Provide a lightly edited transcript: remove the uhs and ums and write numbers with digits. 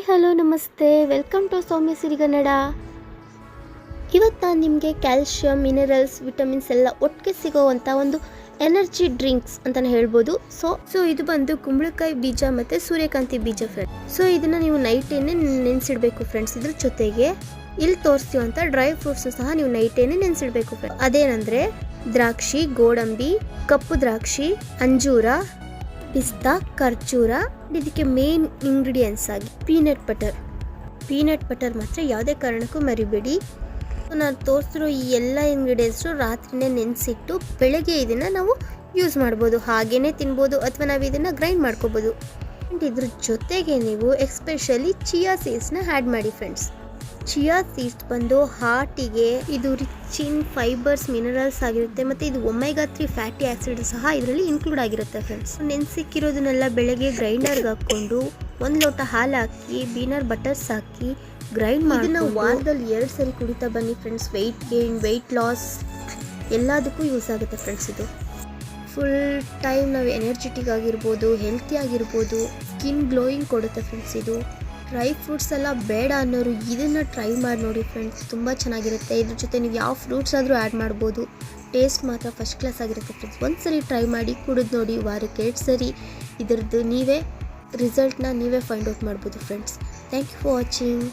Hi hello ನಮಸ್ತೆ, welcome to ಸೌಮ್ಯ ಸಿರಿಗನ್ನಡ. ಇವತ್ತು ನಾನು ನಿಮಗೆ ಕ್ಯಾಲ್ಶಿಯಂ, ಮಿನರಲ್ಸ್, ವಿಟಮಿನ್ಸ್ ಎಲ್ಲ ಒಟ್ಟಿಗೆ ಸಿಗೋವಂಥ ಒಂದು ಎನರ್ಜಿ ಡ್ರಿಂಕ್ಸ್ ಅಂತಲೇ ಹೇಳ್ಬೋದು. ಸೊ ಇದು ಬಂದು ಕುಂಬಳಕಾಯಿ ಬೀಜ ಮತ್ತು ಸೂರ್ಯಕಾಂತಿ ಬೀಜ ಫ್ರೆಂಡ್ಸ್. ಸೊ ಇದನ್ನು ನೀವು ನೈಟೇನೆ ನೆನೆಸಿಡಬೇಕು ಫ್ರೆಂಡ್ಸ್. ಇದ್ರ ಜೊತೆಗೆ ಇಲ್ಲಿ ತೋರಿಸ್ತೀವಂಥ ಡ್ರೈ ಫ್ರೂಟ್ಸ್ ಸಹ ನೀವು ನೈಟೇನೆ ನೆನೆಸಿಡಬೇಕು ಫ್ರೆಂಡ್ಸ್. ಅದೇನಂದರೆ ದ್ರಾಕ್ಷಿ, ಗೋಡಂಬಿ, ಕಪ್ಪು ದ್ರಾಕ್ಷಿ, ಅಂಜೂರ, ಪಿಸ್ತಾ, ಖರ್ಜೂರ. ಇದಕ್ಕೆ ಮೇನ್ ಇಂಗ್ರೀಡಿಯೆಂಟ್ಸ್ ಆಗಿ ಪೀನಟ್ ಬಟರ್ ಮಾತ್ರ ಯಾವುದೇ ಕಾರಣಕ್ಕೂ ಮರಿಬೇಡಿ. ನಾನು ತೋರಿಸಿರೋ ಈ ಎಲ್ಲ ಇಂಗ್ರೀಡಿಯೆಂಟ್ಸು ರಾತ್ರಿನೇ ನೆನೆಸಿಟ್ಟು ಬೆಳಗ್ಗೆ ಇದನ್ನು ನಾವು ಯೂಸ್ ಮಾಡ್ಬೋದು, ಹಾಗೇ ತಿನ್ಬೋದು, ಅಥವಾ ನಾವು ಇದನ್ನು ಗ್ರೈಂಡ್ ಮಾಡ್ಕೋಬೋದು. ಆ್ಯಂಡ್ ಇದ್ರ ಜೊತೆಗೆ ನೀವು ಎಸ್ಪೆಷಲಿ ಚಿಯಾ ಸೀಡ್ಸ್ನ ಆ್ಯಡ್ ಮಾಡಿ ಫ್ರೆಂಡ್ಸ್. ಚಿಯಾ ಸೀಡ್ಸ್ ಬಂದು ಹಾರ್ಟಿಗೆ ಇದು ರಿಚ್ ಇನ್ ಫೈಬರ್ಸ್, ಮಿನರಲ್ಸ್ ಆಗಿರುತ್ತೆ, ಮತ್ತು ಇದು ಒಮೆಗಾ 3 ಫ್ಯಾಟಿ ಆ್ಯಸಿಡ್ ಸಹ ಇದರಲ್ಲಿ ಇನ್ಕ್ಲೂಡ್ ಆಗಿರುತ್ತೆ ಫ್ರೆಂಡ್ಸ್. ನೆನೆಸಿಕ್ಕಿರೋದನ್ನೆಲ್ಲ ಬೆಳಗ್ಗೆ ಗ್ರೈಂಡರ್ಗೆ ಹಾಕ್ಕೊಂಡು 1 ಲೋಟ ಹಾಲು ಹಾಕಿ ಪೀನಟ್ ಬಟರ್ಸ್ ಹಾಕಿ ಗ್ರೈಂಡ್ ಮಾಡಿ ನಾವು ವಾರದಲ್ಲಿ 2 ಸರಿ ಕುಡಿತಾ ಬನ್ನಿ friends. Weight gain, weight loss ಎಲ್ಲದಕ್ಕೂ ಯೂಸ್ ಆಗುತ್ತೆ ಫ್ರೆಂಡ್ಸ್. ಇದು ಫುಲ್ ಟೈಮ್ ನಾವು ಎನರ್ಜೆಟಿಕ್ ಆಗಿರ್ಬೋದು, ಹೆಲ್ತಿ ಆಗಿರ್ಬೋದು, ಸ್ಕಿನ್ ಗ್ಲೋಯಿಂಗ್ ಕೊಡುತ್ತೆ ಫ್ರೆಂಡ್ಸ್. ಇದು ಡ್ರೈ ಫ್ರೂಟ್ಸ್ ಎಲ್ಲ ಬೇಡ ಅನ್ನೋರು ಇದನ್ನು ಟ್ರೈ ಮಾಡಿ ನೋಡಿ ಫ್ರೆಂಡ್ಸ್, ತುಂಬ ಚೆನ್ನಾಗಿರುತ್ತೆ. ಇದ್ರ ಜೊತೆ ನೀವು ಯಾವ ಫ್ರೂಟ್ಸ್ ಆದರೂ ಆ್ಯಡ್ ಮಾಡ್ಬೋದು. ಟೇಸ್ಟ್ ಮಾತ್ರ ಫಸ್ಟ್ ಕ್ಲಾಸ್ ಆಗಿರುತ್ತೆ ಫ್ರೆಂಡ್ಸ್. ಒಂದ್ಸರಿ ಟ್ರೈ ಮಾಡಿ ಕುಡಿದು ನೋಡಿ, ವಾರಕ್ಕೆ 2 ಸರಿ ಇದರದ್ದು ನೀವೇ ರಿಸಲ್ಟ್ನ ನೀವೇ ಫೈಂಡ್ ಔಟ್ ಮಾಡ್ಬೋದು friends. Thank you for watching.